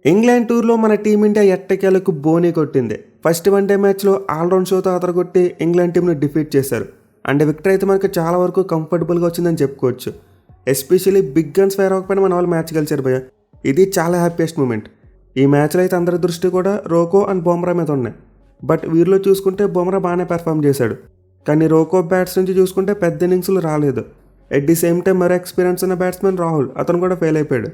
England టూర్లో మన team India ఎట్టకేలకు బోనీ కొట్టింది. ఫస్ట్ వన్డే మ్యాచ్లో ఆల్రౌండ్ షోతో అదరగొట్టి ఇంగ్లాండ్ టీంను డిఫీట్ చేశారు. అండ్ విక్టరీ అయితే మనకు చాలా వరకు కంఫర్టబుల్గా వచ్చిందని చెప్పుకోవచ్చు. ఎస్పెషల్లీ బిగ్ గన్స్ ఫైర్ అవ్వకపోయినా మన వాళ్ళు మ్యాచ్ గెలిచారు భయ్య. ఇది చాలా హ్యాపీయెస్ట్ మూమెంట్. ఈ మ్యాచ్లో అయితే అందరి దృష్టి కూడా రోకో అండ్ బుమ్రా మీద ఉన్నాయి. బట్ వీరిలో చూసుకుంటే బుమ్రా బాగానే పెర్ఫామ్ చేశాడు. కానీ రోకో బ్యాట్స్ నుంచి చూసుకుంటే పెద్ద ఇన్నింగ్స్లు రాలేదు. ఎట్ ది సేమ్ టైం మరో ఎక్స్పీరియన్స్ ఉన్న బ్యాట్స్మెన్ రాహుల్ అతను కూడా ఫెయిల్ అయిపోయాడు.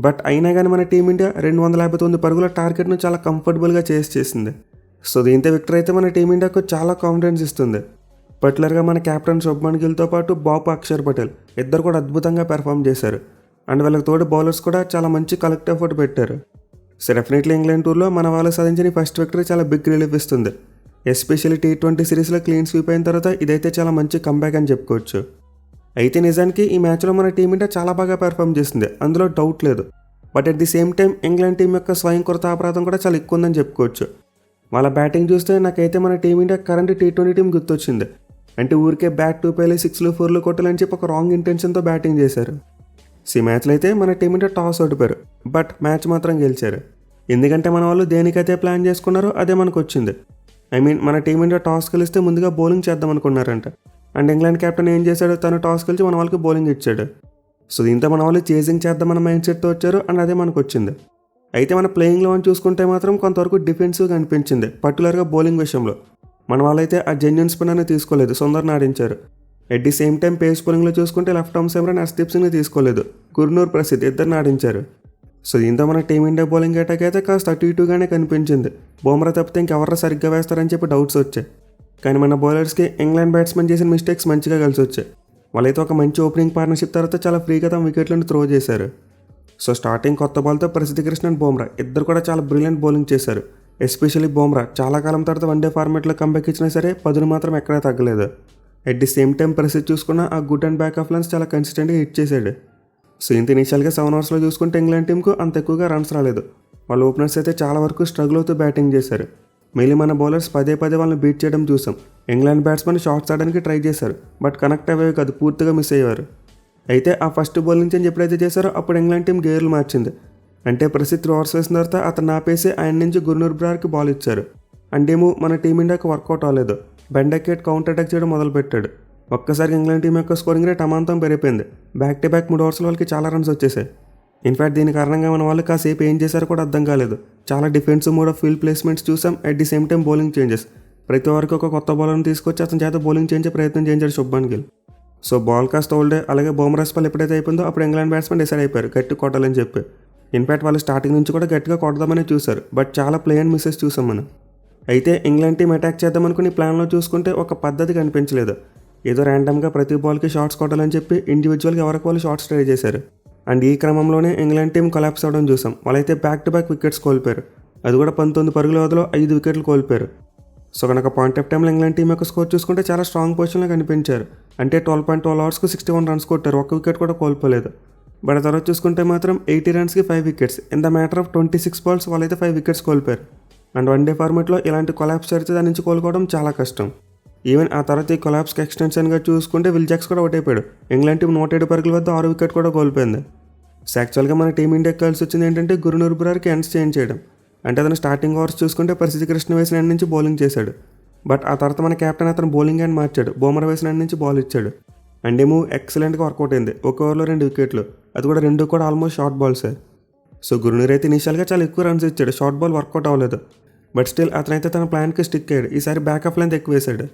బట్ అయినా కానీ మన టీమిండియా 259 పరుగుల టార్గెట్ను చాలా కంఫర్టబుల్గా చేసింది. సో దీంతో విక్టరీ అయితే మన టీమిండియాకు చాలా కాన్ఫిడెన్స్ ఇస్తుంది. పర్టికులర్గా మన కెప్టెన్ శుభ్మన్ గిల్తో పాటు బాబు అక్షర్ పటేల్ ఇద్దరు కూడా అద్భుతంగా పెర్ఫామ్ చేశారు. అండ్ వాళ్ళకి తోడు బౌలర్స్ కూడా చాలా మంచి కలెక్టివ్ ఎఫర్ట్ పెట్టారు. సో డెఫినెట్లీ ఇంగ్లాండ్ టూర్లో మన వాళ్ళు సాధించిన ఫస్ట్ విక్టరీ చాలా బిగ్ రిలీఫ్ ఇస్తుంది. ఎస్పెషల్లీ T20 సిరీస్లో క్లీన్ స్వీప్ అయిన తర్వాత ఇదైతే చాలా మంచి కంబ్యాక్ అని చెప్పుకోవచ్చు. అయితే నిజానికి ఈ మ్యాచ్లో మన టీమిండియా చాలా బాగా పెర్ఫామ్ చేసింది, అందులో డౌట్ లేదు. But at the same time England team యొక్క స్వయంకృత అపరాధం కూడా చాలా ఎక్కువ ఉందని చెప్పుకోవచ్చు. వాళ్ళ బ్యాటింగ్ చూస్తే నాకైతే మన టీమిండియా కరెంట్ T20 టీం గుర్తొచ్చింది. అంటే ఊరికే బ్యాట్ 2 పేలి 6లు 4లు కొట్టాలని చెప్పి ఒక రాంగ్ ఇంటెన్షన్తో బ్యాటింగ్ చేశారు. ఈ మ్యాచ్లో అయితే మన టీమిండియా టాస్ ఓడిపోయారు, బట్ మ్యాచ్ మాత్రం గెలిచారు. ఎందుకంటే మన వాళ్ళు దేనికైతే ప్లాన్ చేసుకున్నారో అదే మనకు వచ్చింది. మన టీమిండియా టాస్ గెలిస్తే ముందుగా బౌలింగ్ చేద్దాం అనుకున్నారంట. అండ్ ఇంగ్లాండ్ కెప్టెన్ ఏం చేశాడు, తను టాస్ గెలిచి మన వాళ్ళకి బౌలింగ్ ఇచ్చాడు. సో దీంతో మన వాళ్ళు చేజింగ్ చేద్దామన్న మైండ్ సెట్తో వచ్చారు, అండ్ అదే మనకు వచ్చింది. అయితే మన ప్లేయింగ్లో అని చూసుకుంటే మాత్రం కొంతవరకు డిఫెన్సివ్గా అనిపించింది, పర్టికులర్గా బౌలింగ్ విషయంలో. మన వాళ్ళైతే ఆ జెన్యున్ స్పిన్నర్ని తీసుకోలేదు, సుందర్ని ఆడించారు. At the same time pace బౌలింగ్లో చూసుకుంటే లెఫ్ట్ ఆర్మ్ సెమరన్ హర్షదీప్ సింగ్ని తీసుకోలేదు, గుర్నూర్ ప్రసిద్ధ్ ఇద్దరిని ఆడించారు. సో దీంతో మన టీమిండియా బౌలింగ్ అటాక్ అయితే కాస్త అటు ఇటుగానే కనిపించింది. బుమ్రా తప్పితే ఇంకెవరు సరిగ్గా వేస్తారని చెప్పి డౌట్స్ వచ్చాయి. కానీ మన బౌలర్స్కి ఇంగ్లాండ్ బ్యాట్స్మెన్ చేసిన మిస్టేక్స్ మంచిగా కలిసి వచ్చాయి. వాళ్ళైతే ఒక మంచి ఓపెనింగ్ పార్ట్నర్షిప్ తర్వాత చాలా ఫ్రీగా తమ వికెట్లను త్రో చేశారు. సో స్టార్టింగ్ కొత్త బాల్తో ప్రసిద్ధ కృష్ణ అండ్ బుమ్రా ఇద్దరు కూడా చాలా బ్రిలియంట్ బౌలింగ్ చేశారు. ఎస్పెషల్లీ బుమ్రా చాలా కాలం తర్వాత వన్డే ఫార్మాట్లో కంబ్యాక్ ఇచ్చినా సరే పదును మాత్రం ఎక్కడా తగ్గలేదు. At the same time Prasidh చూసుకున్న ఆ good and back of lines చాలా కన్సిస్టెంట్గా హిట్ చేశాడు. సో ఇంత ఇనిషియల్గా 7 ఓవర్స్లో చూసుకుంటే ఇంగ్లాండ్ టీంకు అంత ఎక్కువగా రన్స్ రాలేదు. వాళ్ళ ఓపెనర్స్ అయితే చాలా వరకు స్ట్రగుల్ అవుతూ బ్యాటింగ్ చేశారు. మళ్ళీ మన బౌలర్స్ పదే వాళ్ళని బీట్ చేయడం చూసాం. ఇంగ్లాండ్ బ్యాట్స్మెన్ షాట్స్ ఆడడానికి ట్రై చేశారు, బట్ కనెక్ట్ అయ్యేవి కాదు, పూర్తిగా మిస్ అయ్యేవారు. అయితే ఆ ఫస్ట్ బాల్ నుంచి ఎప్పుడైతే చేశారో అప్పుడు ఇంగ్లాండ్ టీం గేర్లు మార్చింది. అంటే ప్రసిద్ధ్ 3 ఓవర్స్ వేసిన తర్వాత అతను ఆపేసి ఆయన నుంచి గుర్నూర్ బ్రార్కి బాల్ ఇచ్చారు. అంటేమో మన టీమిండియాకి వర్కౌట్ అవ్వలేదు. బెండకెట్ కౌంటర్ అటాక్ చేయడం మొదలుపెట్టాడు. ఒక్కసారి ఇంగ్లాండ్ టీం యొక్క స్కోరింగ్ రేట్ అమాంతం పెరిగిపోయింది. బ్యాక్ టు బ్యాక్ 3 ఓవర్స్లో వాళ్ళకి చాలా రన్స్ వచ్చేసాయి. ఇన్ఫ్యాక్ట్ దీని కారణంగా మన వాళ్ళు కాసేపు ఏం చేశారో కూడా అర్థం కాలేదు. చాలా defensive mode of field placements చూసాం. At the same time bowling changes. ప్రతి వరకు ఒక కొత్త బౌలర్ని తీసుకొచ్చి అతని చేత బౌలింగ్ చేయించే ప్రయత్నం చేయించాడు శుభ్మన్ గిల్. సో బాల్ కాస్త ఓల్డే, అలాగే బుమ్రా స్పెల్ ఎప్పుడైతే అయిపోయిందో అప్పుడు ఇంగ్లాండ్ బ్యాట్స్మెన్ డిసైడ్ అయిపోయారు గట్టి కొట్టాలని చెప్పి. ఇన్ఫ్యాక్ట్ వాళ్ళు స్టార్టింగ్ నుంచి కూడా గట్టిగా కొడదామని చూశారు, బట్ చాలా ప్లే అండ్ మిస్సెస్ చూసాం మనం. అయితే ఇంగ్లాండ్ టీం అటాక్ చేద్దామనుకుని ప్లాన్లో చూసుకుంటే ఒక పద్ధతి కనిపించలేదు. ఏదో ర్యాండమ్గా ప్రతి బాల్కి షాట్స్ కొట్టాలని చెప్పి ఇండివిజువల్గా ఎవరికి వాళ్ళు షాట్స్ ట్రై చేశారు. అండ్ ఈ క్రమంలోనే ఇంగ్లాండ్ టీం కొలాప్స్ అవ్వడం చూసాం. వాళ్ళైతే బ్యాక్ టు బ్యాక్ వికెట్స్ కోల్పోయారు, అది కూడా 19 పరుగుల వ్యవధిలో 5 వికెట్లు కోల్పోయారు. సో కనుక పాయింట్ ఆఫ్ టైంలో ఇంగ్లాండ్ టీం యొక్క స్కోర్ చూసుకుంటే చాలా స్ట్రాంగ్ పొజిషన్లో కనిపించారు. అంటే 12.12 ఓవర్స్కు 61 రన్స్ కొట్టారు, ఒక్క వికెట్ కూడా కోల్పోలేదు. బట్ తర్వాత చూసుకుంటే మాత్రం 80 రన్స్కి 5 wickets, in the matter of 26 balls వాళ్ళైతే 5 వికెట్స్ కోల్పోయారు. అండ్ వన్డే ఫార్మాట్లో ఇలాంటి కొలాప్స్ జరిగితే దాని నుంచి కోలుకోవడం చాలా కష్టం. ఈవెన్ ఆ తర్వాత ఈ కొలాప్స్కి ఎక్స్టెన్షన్గా చూసుకుంటే విల్ జాక్స్ కూడా అవుట్ అయిపోయాడు. ఇంగ్లాండ్ టీం 107 పరుగుల వద్ద 6 వికెట్ కూడా కోల్పోయింది. సో యాక్చువల్గా మన టీమిండియాకి కలిసి వచ్చింది ఏంటంటే గుర్నూర్ బ్రార్కి ఎండ్స్ చేంజ్ చేయడం. అంటే అతను స్టార్టింగ్ ఓవర్స్ చూసుకుంటే ప్రసిద్ధ కృష్ణ వేసిన ఎండ్ నుంచి బౌలింగ్ చేశాడు. బట్ ఆ తర్వాత మన కెప్టెన్ అతను బౌలింగ్ ఎండ్ మార్చాడు, బుమ్రా వేసిన ఎండ్ నుంచి బాల్ ఇచ్చాడు. అండ్ ఏమో ఎక్సలెంట్గా వర్కౌట్ అయింది. ఒక ఓవర్లో 2 వికెట్లు, అది కూడా 2 కూడా ఆల్మోస్ట్ షార్ట్ బాల్సే. సో గుర్నూర్ అయితే ఇనిషియల్గా చాలా ఎక్కువ రన్స్ ఇచ్చాడు, షార్ట్ బాల్ వర్కౌట్ అవ్వలేదు. బట్ స్టిల్ అతనైతే తన ప్లాన్కి స్టిక్ అయ్యాడు. ఈసారి బ్యాక్ ఆఫ్ లెంత్ ఎక్కువ వేశాడు.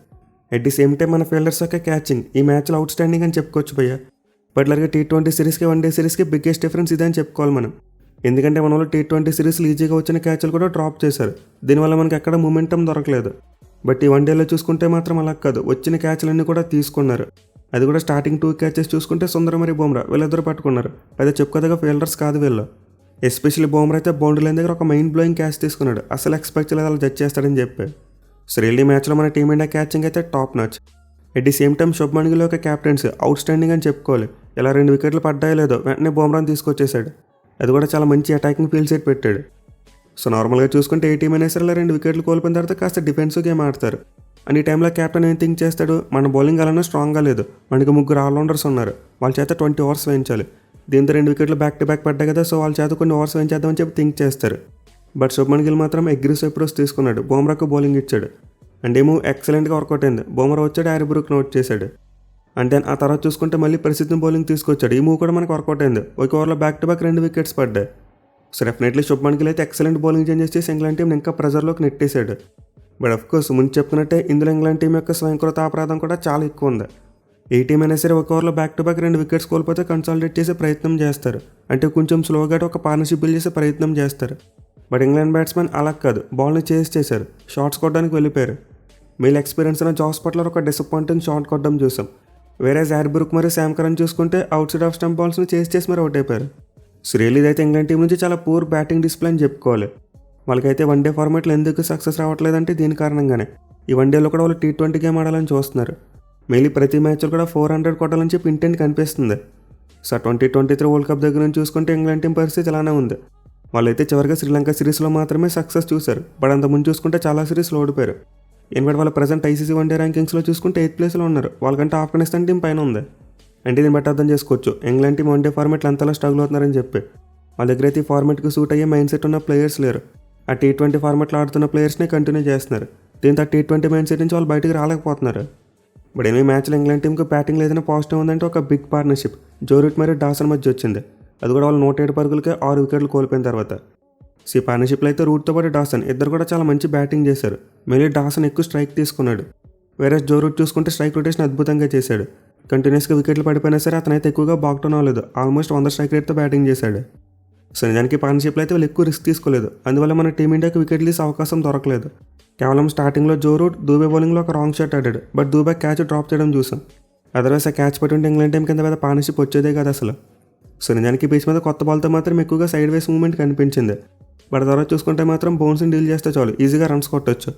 ఎట్ ది సేమ్ టైం మన ఫీల్డర్స్ యొక్క క్యాచింగ్ ఈ మ్యాచ్లో అవుట్ స్టాండింగ్ అని చెప్పుకోవచ్చు భయ్య. పర్టికులర్గా T20 సిరీస్కి వన్డే సిరీస్కి బిగ్గెస్ట్ డిఫరెన్స్ ఇదే అని చెప్పుకోవాలి మనం. ఎందుకంటే మన వాళ్ళు T20 సిరీస్లో ఈజీగా వచ్చిన క్యాచ్లు కూడా డ్రాప్ చేశారు. దీనివల్ల మనకి ఎక్కడ మూమెంటం దొరకలేదు. బట్ ఈ వన్డేలో చూసుకుంటే మాత్రం అలా కాదు, వచ్చిన క్యాచ్లన్నీ కూడా తీసుకున్నారు. అది కూడా స్టార్టింగ్ 2 క్యాచెస్ చూసుకుంటే సుందర్ మరి బుమ్రా వీళ్ళిద్దరు పట్టుకున్నారు. అయితే చెప్పుకోదగా ఫీల్డర్స్ కాదు వీళ్ళు. ఎస్పెషల్లీ బుమ్రా అయితే బౌండరీ లైన్ దగ్గర ఒక మైండ్ బ్లోయింగ్ క్యాచ్ తీసుకున్నాడు. అసలు ఎక్స్పెక్ట్ చేయలేదు అలా జడ్జ్ చేస్తాడని చెప్పి. సో రియల్లీ మ్యాచ్లో మన టీమిండియా క్యాచింగ్ అయితే top notch. At the same time Shubman Gill యొక్క క్యాప్టెన్స్ అవుట్ స్టాండింగ్ అని చెప్పుకోవాలి. ఇలా 2 వికెట్లు పడ్డాయో లేదో వెంటనే బుమ్రాని తీసుకొచ్చేసాడు. అది కూడా చాలా మంచి అటాకింగ్ ఫీల్డ్ సెట్ పెట్టాడు. సో నార్మల్గా చూసుకుంటే ఏ టీం అయినా సరే ఇలా 2 వికెట్లు కోల్పోయిన తర్వాత కాస్త డిఫెన్సివ్ గేమ్ ఆడతారు. అండ్ ఈ టైంలో కెప్టెన్ ఏం థింక్ చేస్తాడు, మన బౌలింగ్ అలానే స్ట్రాంగ్గా లేదు, మనకి 3 ఆల్రౌండర్స్ ఉన్నారు, వాళ్ళ చేత 20 ఓవర్స్ వేయించాలి. దీంతో 2 వికెట్లు బ్యాక్ టు బ్యాక్ పడ్డాయి కదా, సో వాళ్ళ చేత కొన్ని ఓవర్స్ వేయించేద్దామని చెప్పి థింక్ చేస్తారు. బట్ శుభ్మన్ గిల్ మాత్రం అగ్రెసివ్ అప్రోచ్ తీసుకున్నాడు. బుమ్రాకు బౌలింగ్ ఇచ్చాడు. అండ్ ఏమో ఎక్సలెంట్గా వర్కౌట్ అయింది. బుమ్రా వచ్చాడు, హ్యారీ బ్రూక్ అవుట్ చేశాడు. అండ్ దెన్ ఆ తర్వాత చూసుకుంటే మళ్ళీ ప్రసిద్ధి బౌలింగ్ తీసుకొచ్చాడు. ఈ మూవ్ కూడా మనకు వర్కౌట్ అయింది. ఒక ఓవర్లో బ్యాక్ టు బ్యాక్ 2 వికెట్స్ పడ్డాయి. సో డెఫినెట్లీ శుభ్మన్ గిల్ అయితే ఎక్సలెంట్ బౌలింగ్ చేంజెస్ చేసి ఇంగ్లాండ్ టీంని ఇంకా ప్రెజర్లోకి నెట్టేశాడు. బట్ అఫ్కోర్స్ ముందు చెప్పుకున్నట్టే ఇందులో ఇంగ్లాండ్ టీం యొక్క స్వయంకృత అపరాధం కూడా చాలా ఎక్కువ ఉంది. ఏ టీం అయినా సరే ఒక ఓవర్లో బ్యాక్ టు బ్యాక్ 2 వికెట్స్ కోల్పోతే కన్సాలిడేట్ చేసే ప్రయత్నం చేస్తారు. అంటే కొంచెం స్లోగా ఒక పార్ట్నర్షిప్ బిల్డ్ చేసే ప్రయత్నం చేస్తారు. బట్ ఇంగ్లాండ్ బ్యాట్స్మెన్ అలా కాదు, బాల్ని చేస్ చేశారు, షాట్స్ కొట్టడానికి వెళ్ళిపోయారు. మీల్ ఎక్స్పీరియన్స్ అయిన జాస్ బట్లర్ ఒక డిసప్పాయింటింగ్ షాట్ కొట్టడం చూసాం. వేరే హ్యారీ బ్రూక్ మరియు శామ్ కరన్ చూసుకుంటే అవుట్ సైడ్ ఆఫ్ స్టంప్ బాల్స్ని చేసి మరి అవుట్ అయిపోయారు. సో రియల్లీ ఇదైతే ఇంగ్లాండ్ టీం నుంచి చాలా పూర్ బ్యాటింగ్ డిస్ప్లే అని చెప్పుకోవాలి. వాళ్ళకైతే వన్డే ఫార్మాట్లో ఎందుకు సక్సెస్ రావట్లేదంటే దీని కారణంగానే. ఈ వన్డేలో కూడా వాళ్ళు T20 గేమ్ ఆడాలని చూస్తున్నారు. మెయిన్లీ ప్రతి మ్యాచ్లో కూడా 400 కొట్టాలని చెప్పి ఇంటెంట్ కనిపిస్తుంది. సో 2023 వరల్డ్ కప్ దగ్గర నుంచి చూసుకుంటే ఇంగ్లాండ్ టీం పరిస్థితి ఇలానే ఉంది. వాళ్ళైతే చివరిగా శ్రీలంక సిరీస్లో మాత్రమే సక్సెస్ చూశారు. బట్ అంతకుముందు చూసుకుంటే చాలా సిరీస్లో ఓడిపోయారు. ఎందుకంటే వాళ్ళ ప్రజెంట్ ICC వన్డే ర్యాంకింగ్స్లో చూసుకుంటే 8th ప్లేస్లో ఉన్నారు. వాళ్ళకంటే ఆఫ్ఘనిస్తాన్ టీం పైన ఉంది. అంటే దీన్ని బట్టి అర్థం చేసుకోవచ్చు ఇంగ్లాండ్ టీం వన్డే ఫార్మాట్లో అంతలా స్ట్రగుల్ అవుతున్నారని చెప్పి. వాళ్ళ దగ్గర అయితే ఈ ఫార్మాట్కి సూట్ అయ్యే మైండ్ సెట్ ఉన్న ప్లేయర్స్ లేరు. ఆ T20 ఫార్మాట్లో ఆడుతున్న ప్లేయర్స్నే కంటిన్యూ చేస్తున్నారు. దీంతో T20 మైండ్ సెట్ నుంచి వాళ్ళు బయటకు రాలేకపోతున్నారు. బట్ ఎనిమిది మ్యాచ్లో ఇంగ్లాండ్ టీంకి బ్యాటింగ్ ఏదైనా పాజిటివ్ ఉందంటే ఒక బిగ్ పార్ట్నర్షిప్ జో రూట్ మరియు డాసన్ మధ్య వచ్చింది. అది కూడా వాళ్ళు 107 పరుగులకే 6 వికెట్లు కోల్పోయిన తర్వాత. ఈ పార్ట్నర్షిప్లో అయితే రూట్తో పాటు డాసన్ ఇద్దరు కూడా చాలా మంచి బ్యాటింగ్ చేశారు. మళ్ళీ డాసన్ ఎక్కువ స్ట్రైక్ తీసుకున్నాడు. వేరే జో రూట్ చూసుకుంటే స్ట్రైక్ రొటేషన్ అద్భుతంగా చేశాడు. కంటిన్యూస్గా వికెట్లు పడిపోయినా సరే అతనైతే ఎక్కువగా బాక్టౌన్ అవ్వలేదు. ఆల్మోస్ట్ 100 స్ట్రైక్ రేట్తో బ్యాటింగ్ చేశాడు. సో నిజానికి పార్ట్నర్షిప్లో అయితే వాళ్ళు ఎక్కువ రిస్క్ తీసుకోలేదు. అందువల్ల మన టీమిండియాకి వికెట్లు తీసే అవకాశం దొరకలేదు. కేవలం స్టార్టింగ్లో జో రూట్ దూబే బౌలింగ్లో ఒక రాంగ్ షాట్ ఆడాడు. బట్ దూబే క్యాచ్ డ్రాప్ చేయడం చూసాం. అదర్వైజ్ ఆ క్యాచ్ పట్టుంటే ఇంగ్లాండ్ టీం కింద మీద పార్ట్నర్షిప్ వచ్చేదే కాదు అసలు. సో నిజానికి పిచ్ మీద కొత్త బాల్తో మాత్రం ఎక్కువగా సైడ్ వేస్ మూవ్మెంట్ కనిపించింది. బట్ తర్వాత చూసుకుంటే మాత్రం బౌన్స్ని డీల్ చేస్తే చాలు ఈజీగా రన్స్ కొట్టొచ్చు.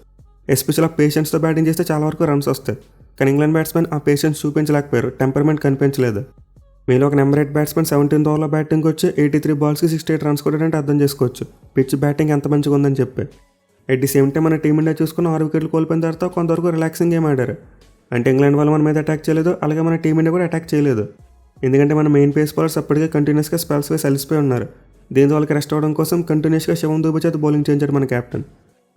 ఎస్పెషల్ ఆ పేషెన్స్తో బ్యాటింగ్ చేస్తే చాలా వరకు రన్స్ వస్తాయి. కానీ ఇంగ్లాండ్ బ్యాట్స్మెన్ ఆ పేషెన్స్ చూపించలేకపోయారు. టెంపర్మెంట్ కనిపించలేదు. మీలో ఒక నెంబర్ 8 బ్యాట్స్మెన్ 17th ఓవర్లో బ్యాటింగ్ వచ్చి 83 బాల్స్కి 68 రన్స్ కొట్టాడంటే అర్థం చేసుకోవచ్చు పిచ్ బ్యాటింగ్ ఎంత మంచిగా ఉందని చెప్పి. అట్ ది సేమ్ టైం మన టీమిండియా చూసుకుని 6 వికెట్లు కోల్పోయిన తర్వాత కొంతవరకు రిలాక్సింగ్ గేమ్ ఆడారు. అంటే ఇంగ్లాండ్ వాళ్ళు మన మీద అటాక్ చేయలేదు, అలాగే మన టీమిండియా కూడా అటాక్ చేయలేదు. ఎందుకంటే మన మెయిన్ పేస్ బౌలర్స్ అప్పటికే కంటిన్యూస్గా స్పెల్స్ వేసి అలిసిపోయి ఉన్నారు. దీంతో వాళ్ళకి రెస్ట్ అవ్వడం కోసం కంటిన్యూస్గా శివం దూబే చేత బౌలింగ్ చేయించాడు మన కెప్టెన్.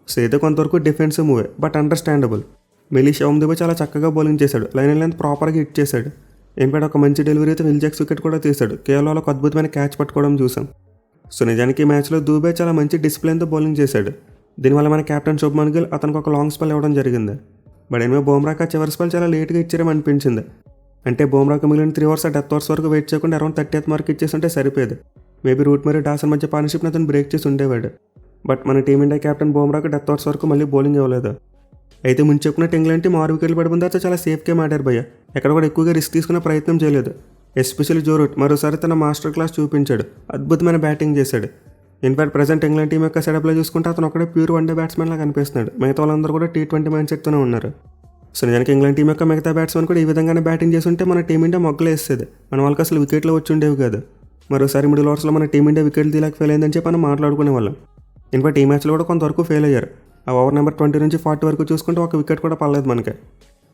సో అయితే కొంతవరకు డిఫెన్సివ్ మూవే, బట్ అండర్స్టాండబుల్. మళ్ళీ శివం దూబే చాలా చక్కగా బౌలింగ్ చేశాడు. లైన్ లెంత్ ప్రాపర్గా హిట్ చేశాడు. ఎంపేట ఒక మంచి డెలివరీ అయితే విల్ జాక్స్ వికెట్ కూడా తీశాడు. కేవలం ఒక అద్భుతమైన క్యాచ్ పట్టుకోవడం చూసాం. సో నిజానికి ఈ మ్యాచ్లో దూబే చాలా మంచి డిసిప్లిన్తో బౌలింగ్ చేశాడు. దీనివల్ల మన కెప్టెన్ శుభ్మన్ గిల్ అతనికి ఒక లాంగ్ స్పెల్ ఇవ్వడం జరిగింది. బట్ ఏమో బుమ్రాకి ఆ చివరి స్పెల్ చాలా లేట్గా ఇచ్చారేమో అనిపించింది. అంటే బుమ్రాకి మిగిలిన 3 ఓవర్స్ డెత్ ఓవర్స్ వరకు వెయిట్ చేయకుండా అరౌండ్ 30th మార్క్ ఇచ్చేస్తుంటే సరిపోయేది. మేబీ రూట్ మరియు డాసన్ మధ్య పార్ట్నర్షిప్ని అతను బ్రేక్ చేసి ఉండేవాడు. బట్ మన టీమిండియా కెప్టెన్ బుమ్రాకి డెత్ ఓవర్స్ వరకు మళ్ళీ బౌలింగ్ ఇవ్వలేదు. అయితే ముందు చెప్పినట్టు ఇంగ్లాండ్ టీం 6 వికెట్లు పడిపోయిన తర్వాత చాలా సేఫ్ గేమ్ ఆడారు భయ్య. ఎక్కడ కూడా ఎక్కువగా రిస్క్ తీసుకునే ప్రయత్నం చేయలేదు. ఎస్పెషల్లీ జో రూట్ మరోసారి తన మాస్టర్ క్లాస్ చూపించాడు. అద్భుతమైన బ్యాటింగ్ చేశాడు. ఇన్ఫాక్ట్ ప్రజెంట్ ఇంగ్లాండ్ టీం యొక్క సెటప్లో చూసుకుంటే అతను ఒకటే ప్యూర్ వన్డే బ్యాట్స్మెన్ లాగా కనిపిస్తున్నాడు. మిగతా వాళ్ళందరూ కూడా T20 మైండ్ సెట్తోనే ఉన్నారు. సో నిజానికి ఇంగ్లాండ్ టీం యొక్క మిగతా బ్యాట్స్మెన్ కూడా ఈ విధంగానే బ్యాటింగ్ చేస్తుంటే మన టీమిండియా మొగ్గలు వేసేది. మన వాళ్ళకి అసలు వికెట్లు వచ్చి ఉండేవి కాదు. మరోసారి మిడిల్ ఓవర్స్లో మన టీమిండియా వికెట్లు తీలాక ఫెయిల్ అయిందని చెప్పి మనం మాట్లాడుకునే వాళ్ళం. ఇన్ఫాక్ట్ ఈ మ్యాచ్లో కూడా కొంతవరకు ఫెయిల్ అయ్యారు. ఆ ఓవర్ నెంబర్ 20 నుంచి 40 వరకు చూసుకుంటే ఒక వికెట్ కూడా పడలేదు మనకి.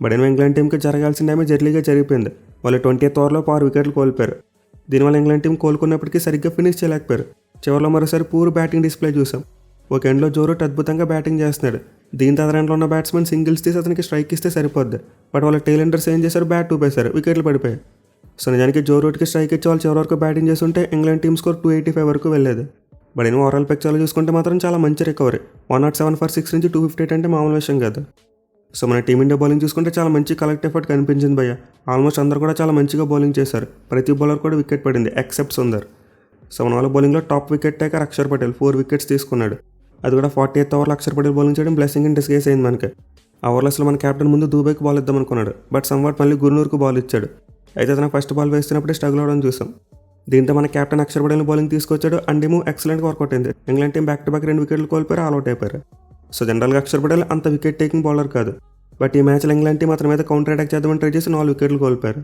బట్ ఇంగ్లాండ్ టీంకి జరగాల్సిన డ్యామేజ్ ఎర్లీగా జరిగిపోయింది. వాళ్ళు 20th ఓవర్లో 6 వికెట్లు కోల్పోయారు. దీనివల్ల ఇంగ్లాండ్ టీం కోలుకున్నప్పటికీ సరిగ్గా ఫినిష్ చేయలేకపోయారు. చివరిలో మరోసారి పూర్ బ్యాటింగ్ డిస్ప్లే చూసాం. ఒక ఎండ్లో జో రూట్ అద్భుతంగా బ్యాటింగ్ చేస్తున్నాడు. దీంతో అదర్ ఎండ్లో ఉన్న బ్యాట్స్మెన్ సింగిల్స్ తీసి అతనికి స్ట్రైక్ ఇస్తే సరిపోద్ది. బట్ వాళ్ళ టైల్ ఎండర్స్ ఏం చేశారు, బ్యాట్ ఊపేశారు, వికెట్లు పడిపోయాయి. సో నిజానికి జో రూట్కి స్ట్రైక్ ఇచ్చి వాళ్ళు చివరి వరకు బ్యాటింగ్ చేస్తుంటే ఇంగ్లాండ్ టీమ్ స్కోర్ 285 వరకు వెళ్ళేది. బట్ ఓవరాల్ పిక్చర్లో చూసుకుంటే మాత్రం చాలా మంచి రికవరీ. 107 for 6 నుంచి 258 అంటే మామూలు విషయం కాదు. సో మన టీమిండియా బౌలింగ్ చూసుకుంటే చాలా మంచి కలెక్ట్ ఎఫర్ట్ కనిపించింది భయ్య. ఆల్మోస్ట్ అందరూ కూడా చాలా మంచిగా బౌలింగ్ చేశారు. ప్రతి బౌలర్ కూడా వికెట్ పడింది ఎక్సెప్ట్ సుందర్. సో మన వాళ్ళ బౌలింగ్లో top wicket taker Akshar Patel 4 wickets తీసుకున్నాడు. అది కూడా 48th ఓవర్లో అక్షర్ పటేల్ బౌలింగ్ చేయడం బ్లెస్సింగ్ ఇన్ డిస్గైజ్ అయింది మనకి. ఆ ఓవర్లో అసలు మన కెప్టెన్ ముందు దూబేకి బాల్ ఇద్దాం అనుకున్నాడు. బట్ సమ్వాట్ మళ్ళీ గుర్నూర్కు బాల్ ఇచ్చాడు. అయితే తన ఫస్ట్ బాల్ వేస్తున్నప్పుడే స్ట్రగుల్ అవడం చూసాం. దీంతో మన కెప్టెన్ అక్షర్ పటేల్ బౌలింగ్ తీసుకొచ్చాడు. అండ్ ఏమో ఎక్సలెంట్గా వర్కౌట్ అయింది. England team back to back 2 వికెట్లు కోల్పోయారు, ఆల్అౌట్ అయిపోయారు. సో జనరల్గా అక్షర్ పటేల్ అంత వికెట్ టేకింగ్ బౌలర్ కాదు. బట్ ఈ మ్యాచ్లో ఇంగ్లాండ్ టీం అతని మీద కౌంటర్ అటాక్ చేద్దామని ట్రై చేసి 4 వికెట్లు కోల్పోయారు.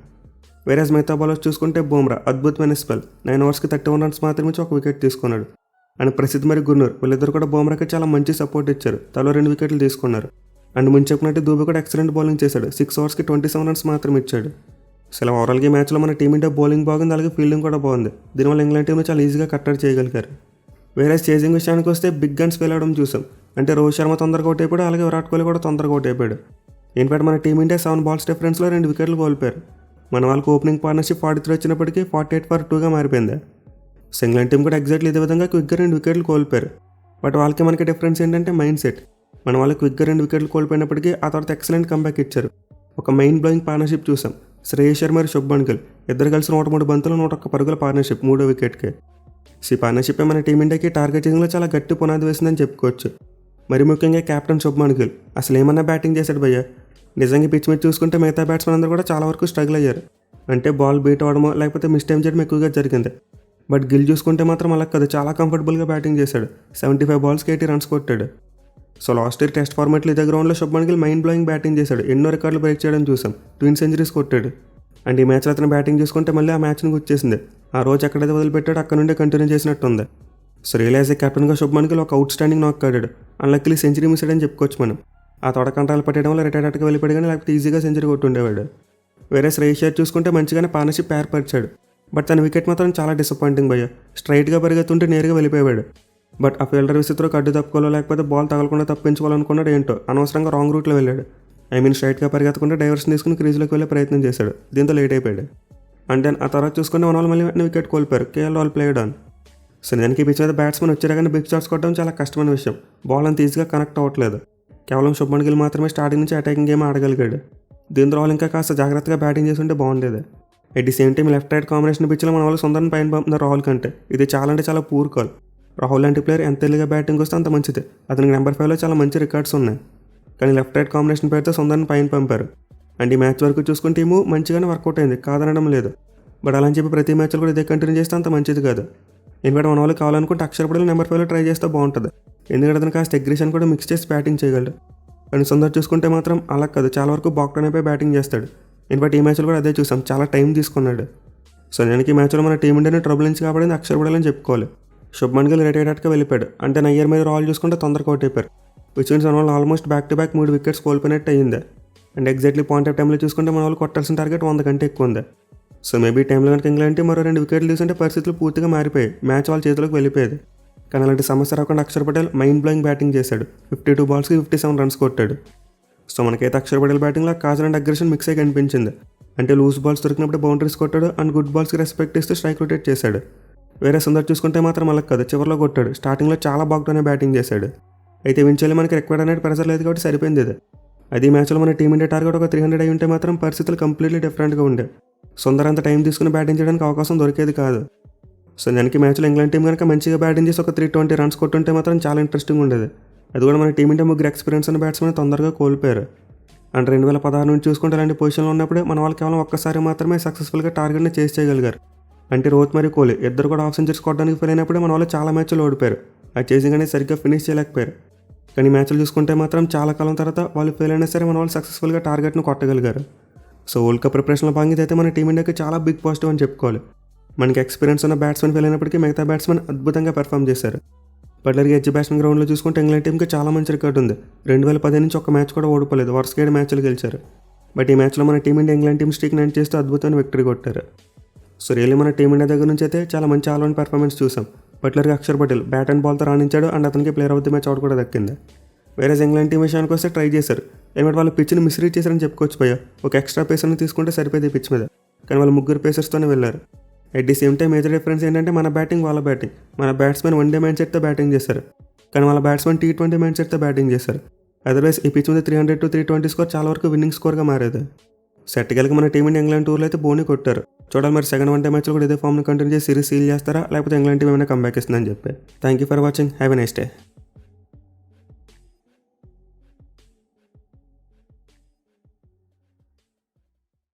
వేరే మిగతా బౌలర్స్ చూసుకుంటే బుమ్రా అద్భుతమైన స్పెల్ 9 ఓవర్స్కి 31 రన్స్ మాత్రమే ఇచ్చి 1 వికెట్ తీసుకున్నాడు. అండ్ ప్రసిద్ధ్ మరియు గుర్నూర్ వీళ్ళిద్దరు కూడా బుమ్రాకి చాలా మంచి సపోర్ట్ ఇచ్చారు. తలో 2 వికెట్లు తీసుకున్నారు. అండ్ ముందు చెప్పినట్టు దూబే కూడా ఎక్సలెంట్ బౌలింగ్ చేశాడు. 6 ఓవర్స్కి 27 రన్స్ మాత్రం ఇచ్చాడు. అసలు ఓవరాల్గా ఈ మ్యాచ్లో మన టీమిండియా బౌలింగ్ బాగుంది, అలాగే ఫీల్డింగ్ కూడా బాగుంది. దీనివల్ల ఇంగ్లాండ్ టీంని చాలా ఈజీగా కట్టడి చేయగలిగారు. వేరే చేజింగ్ విషయానికి వస్తే బిగ్ గన్స్ వెళ్ళడం చూసాం. అంటే రోహిత్ శర్మ తొందరగా అవుట్ అయిపోయాడు, అలాగే విరాట్ కోహ్లీ కూడా తొందరగా అవుట్ అయిపోయాడు. ఇన్ఫాక్ట్ మన టీమిండియా 7 balls డిఫరెన్స్లో 2 వికెట్లు కోల్పోయారు. మన వాళ్ళకి ఓపెనింగ్ పార్ట్నర్షిప్ 43 వచ్చినప్పటికీ 48-2గా మారిపోయింది. సో ఇంగ్లాండ్ టీం కూడా ఎగ్జాక్ట్లీ ఇదే విధంగా క్విక్గా 2 వికెట్లు కోల్పోయారు. బట్ వాళ్ళకి మనకి డిఫరెన్స్ ఏంటంటే మైండ్ సెట్. మన వాళ్ళకి క్విక్గా 2 వికెట్లు కోల్పోయినప్పటికీ ఆ తర్వాత ఎక్సలెంట్ కంబ్యాక్ ఇచ్చారు. ఒక మైండ్ బ్లోయింగ్ పార్ట్నర్షిప్ చూసాం. శ్రేయస్ శర్మ మరియు శుభ్మన్ గిల్ ఇద్దరు కలిసి 103 బంతులు 101 పరుగుల పార్ట్నర్షిప్ 3వ వికెట్కి. ఈ పార్ట్నర్షిప్ మన టీమిండియాకి టార్గెట్ చేసింగ్లో చాలా గట్టి పునాది వేసిందని చెప్పుకోవచ్చు. మరి ముఖ్యంగా కెప్టెన్ శుభ్మన్ గిల్ అసలు ఏమన్నా బ్యాటింగ్ చేశాడు భయ్య. నిజంగా పిచ్ మీద చూసుకుంటే మిగతా బ్యాట్స్మెన్ అందరూ కూడా చాలా వరకు స్ట్రగుల్ అయ్యారు. అంటే బాల్ బీట్ అవ్వడమో లేకపోతే మిస్టైమ్ చేయడం ఎక్కువగా జరిగింది. బట్ గిల్ చూసుకుంటే మాత్రం అలా కాదు, చాలా కంఫర్టబుల్గా బ్యాటింగ్ చేశాడు. 75 balls-కి 80 runs కొట్టాడు. సో లాస్ట్ ఇయర్ టెస్ట్ ఫార్మాట్లో ఇదే గ్రౌండ్లో Shubman Gill mind blowing batting చేశాడు. ఎన్నో రికార్డులు బ్రేక్ చేయడం చూసాం. 2 centuries కొట్టాడు. అండ్ ఈ మ్యాచ్లో అతను బ్యాటింగ్ చూసుకుంటే మళ్ళీ ఆ మ్యాచ్ని వచ్చేసింది. ఆ రోజు ఎక్కడైతే వదిలిపెట్టాడు అక్కడ నుండి కంటిన్యూ చేసినట్టుంది. సో రియలైజ్ కెప్టెన్గా శుభ్మన్ గిల్ ఒక అవుట్ స్టాండింగ్ నాక్ ఆడాడు. అన్లక్కీలీ సెంచరీ మిస్ అయ్యాడని చెప్పుకోవచ్చు మనం. ఆ తొడకంటాలు పట్టడం వల్ల రిటైర్డ్గా వెళ్ళిపోయాడు, కానీ లేకపోతే ఈజీగా సెంచరీ కొట్టుండేవాడు. వేరే శ్రేయస్ అయ్యర్ చూసుకుంటే మంచిగానే పార్ట్నర్షిప్ ఏర్పరిచాడు. బట్ తన వికెట్ మాత్రం చాలా డిసప్పాయింటింగ్ భయ్య. స్ట్రైట్గా పరిగెత్తుంటే నేరుగా వెళ్ళిపోయాడు. బట్ ఆ ఫీల్డర్ విసిత్రకు అడ్డు తప్పుకోవాలో లేకపోతే బాల్ తగలకుండా తప్పించుకోవాలనుకున్నాడు. ఏంటో అనవసరంగా రాంగ్ రూట్లో వెళ్ళాడు. స్ట్రైట్గా పరిగెత్తకుండా డైవర్షన్ తీసుకుని క్రీజ్లోకి వెళ్ళే ప్రయత్నం చేశాడు. దీంతో లేట్ అయిపోయాడు. అండ్ దెన్ ఆ తర్వాత చూసుకుంటే మన వాళ్ళు మళ్ళీ వెంటనే వికెట్ కోల్పోయారు. KL Rahul played on. So నిజానికి పిచ్ మీద బ్యాట్స్మెన్ వచ్చారు కానీ బిగ్ షాట్స్ కొట్టడం చాలా కష్టమైన విషయం. బాల్ అంత ఈజీగా కనెక్ట్ అవ్వట్లేదు. కేవలం శుభ్మన్ గిల్ మాత్రమే స్టార్టింగ్ నుంచి అటాకింగ్ గేమ్ ఆడగలిగాడు. దీంతో రాహుల్ ఇంకా కాస్త జాగ్రత్తగా బ్యాటింగ్ చేసి ఉంటే బాగుండేది. At the same time left right combination పిచ్లో మన వాళ్ళు సుందర్ని పైన పంపుతున్నారు రాహుల్ కంటే. ఇది చాలా అంటే చాలా పూర్ కాల్. రాహుల్ లాంటి ప్లేయర్ ఎంత ఎల్లిగా బ్యాటింగ్ వస్తే అంత మంచిది. అతనికి నెంబర్ 5లో చాలా మంచి రికార్డ్స్ ఉన్నాయి. కానీ లెఫ్ట్ రైట్ కాంబినేషన్ పేరుతో సుందర్ని పైన పంపారు. అండ్ ఈ మ్యాచ్ వరకు చూసుకుని టీము మంచిగానే వర్కౌట్ అయింది, కాదనడం లేదు. బట్ అలా అని చెప్పి ప్రతి మ్యాచ్లో కూడా ఇదే కంటిన్యూ చేస్తే అంత మంచిది కాదు. ఎందుకంటే మన వాళ్ళు కావాలనుకుంటే అక్షర్ పటేల్ నెంబర్ 5లో ట్రై చేస్తే బాగుంటుంది. ఎందుకంటే అతను కాస్త అగ్రెషన్ కూడా మిక్స్ చేసి బ్యాటింగ్ చేయగలడు. కానీ సుందర్ చూసుకుంటే మాత్రం అలా కాదు, చాలా వరకు బాక్టన్ అయిపోయి బ్యాటింగ్ చేస్తాడు. ఇన్ఫాక్ట్ ఈ మ్యాచ్లో కూడా అదే చూసాం, చాలా టైం తీసుకున్నాడు. సో నేను ఈ మ్యాచ్లో మన టీమిండియాని ట్రబుల్ నుంచి కాపాడింది అక్షర్ పటేల్ అని చెప్పుకోవాలి. శుభ్మన్ గిల్ రిటైర్డ్గా వెళ్ళిపోయాడు. అంటే నయ్యర్ మీద రాల్ చూసుకుంటే తొందరగా అవుట్ అయిపోయారు. విచ్ మీన్స్ మన వాళ్ళు almost back to back 3 wickets కోల్పోయినట్టు అయ్యింది. అండ్ ఎగ్జాక్ట్లీ పాయింట్ ఆఫ్ టైంలో చూసుకుంటే మన వాళ్ళు కొట్టాల్సిన టార్గెట్ 100 కంటే ఎక్కువ ఉంది. సో మేబీ టైంలో కనుక ఇంగ్లాండ్ మరో 2 వికెట్లు తీసుకుంటే పరిస్థితులు పూర్తిగా మారిపోయాయి, మ్యాచ్ వాళ్ళ చేతిలోకి వెళ్ళిపోయేది. కానీ అలాంటి సమస్య రాకుండా Akshar Patel mind blowing batting చేశాడు. 52 balls-కి 57 runs కొట్టాడు. సో మనకైతే అక్షర్ పటేల్ బ్యాటింగ్లో కాజల్ అండ్ అగ్రెషన్ మిక్స్ అయ్యి కనిపించింది. అంటే లూజ్ బాల్స్ దొరికినప్పుడు బౌండరీస్ కొట్టాడు, అండ్ గుడ్ బాల్స్కి రెస్పెక్ట్ ఇస్తూ స్ట్రైక్ రొటేట్ చేశాడు. వేరే సుందర్ చూసుకుంటే మాత్రం అలా కాదు, చివరిలో కొట్టాడు. స్టార్టింగ్లో చాలా బాగుంటూనే బ్యాటింగ్ చేశాడు. అయితే ఈవెన్చువల్లీ మనకి రిక్వైర్డ్ అనేది ప్రెజర్ లేదు కాబట్టి సరిపోయింది ఇది. అది మ్యాచ్లో మన టీమిండియా టార్గెట్ ఒక 300 అయి ఉంటే మాత్రం పరిస్థితులు కంప్లీట్లీ డిఫరెంట్గా ఉండే. సుందర్ అంత టైం తీసుకుని బ్యాటింగ్ చేయడానికి అవకాశం దొరికేది కాదు. సో దానికి మ్యాచ్లో ఇంగ్లాండ్ టీం కనుక మంచిగా బ్యాటింగ్ చేసి ఒక 320 runs కొట్టుంటే మాత్రం చాలా ఇంట్రెస్టింగ్ ఉండేది. అది కూడా మన టీమిండియా 3 ఎక్స్పీరియన్స్ ఉన్న బ్యాట్స్మెన్ తొందరగా కోల్పోయారు. అండ్ 2016 నుంచి చూసుకుంటే అలాంటి పొజిషన్లో ఉన్నప్పుడే మన వాళ్ళు కేవలం ఒక్కసారి మాత్రమే సక్సెస్ఫుల్గా టార్గెట్ని చేసి చేయగలిగారు. అంటే రోహిత్ మరియు కోహ్లీ ఇద్దరు కూడా హాఫ్ సెంచరీస్ కొట్టడానికి ఫెయిల్ అయినప్పుడే మన వాళ్ళు చాలా మ్యాచ్లు ఓడిపోయారు. ఆ చేసింగ్ అనేది సరిగ్గా ఫినిష్ చేయలేకపోయారు. కానీ మ్యాచ్లు చూసుకుంటే మాత్రం చాలా కాలం తర్వాత వాళ్ళు ఫెయిల్ అయినా సరే మన వాళ్ళు సక్సెస్ఫుల్గా టార్గెట్ను కొట్టగలిగారు. సో వరల్డ్ కప్ ప్రిపరేషన్లో భాగంగా అయితే మన టీమిండియాకి చాలా బిగ్ పాజిటివ్ అని చెప్పుకోవాలి. మనకి ఎక్స్పీరియన్స్ ఉన్న బ్యాట్స్మెన్ ఫెయిల్ అయినప్పటికీ మిగతా బ్యాట్స్మెన్ అద్భుతంగా పెర్ఫామ్ చేశారు. పర్టికులర్గా ఎడ్జ్ బ్యాట్స్మెన్ గ్రౌండ్లో చూసుకుంటే ఇంగ్లాండ్ టీంకి చాలా మంచి రికార్డు ఉంది. 2015 నుంచి ఒక మ్యాచ్ కూడా ఓడిపోలేదు, వరుసగా 7 మ్యాచ్లు గెలిచారు. బట్ ఈ మ్యాచ్లో మన team India England team streak nine చేస్తూ అద్భుతమైన విక్టరీ కొట్టారు. సో రియల్లీ మన టీమిండియా దగ్గర నుంచి అయితే చాలా మంచి ఆల్రౌండ్ పెర్ఫార్మెన్స్ చూసాం. పర్టికులర్గా అక్షర్ పటేల్ బ్యాట్ అండ్ బాల్తో రాణించాడు, అండ్ అతనికి player of the match out కూడా దక్కింది. వేరే ఇంగ్లాండ్ టీం విషయానికి వస్తే ట్రై చేశారు. ఎందుకంటే వాళ్ళు పిచ్ని మిస్రీడ్ చేశారని చెప్పుకోవచ్చు భయ్య. ఒక ఎక్స్ట్రా పేసర్ని తీసుకుంటే సరిపోయింది ఈ పిచ్ మీద, కానీ వాళ్ళు 3 పేసర్స్తోనే వెళ్ళారు. At the same time major difference ఏంటంటే మన బ్యాటింగ్ వాళ్ళ బ్యాటింగ్. మన బ్యాట్స్మెన్ 1 డే మైండ్ సెట్తో బ్యాటింగ్ చేశారు, కానీ వాళ్ళ బ్యాట్స్మెన్ T20 మైండ్ సెట్తో బ్యాటింగ్ చేశారు. అదర్వైజ్ ఈ పిచ్ మీద 300 to 320 స్కోర్ చాలా వరకు విన్నింగ్ స్కోర్గా మారేది. సెట్గలకి మన టీమిండియా ఇంగ్లాండ్ టూర్లో అయితే బోని కొట్టారు. చూడాలి మరి సెకండ్ 1 డే మ్యాచ్లో కూడా ఇదే ఫామ్ని కంటిన్యూ చేసి సిరీస్ సీల్ చేస్తారా, లేకపోతే ఇంగ్లాండ్ టీం ఏమైనా కంబ్యాక్ ఇస్తుందని చెప్పి. Thank you for watching, have a nice day.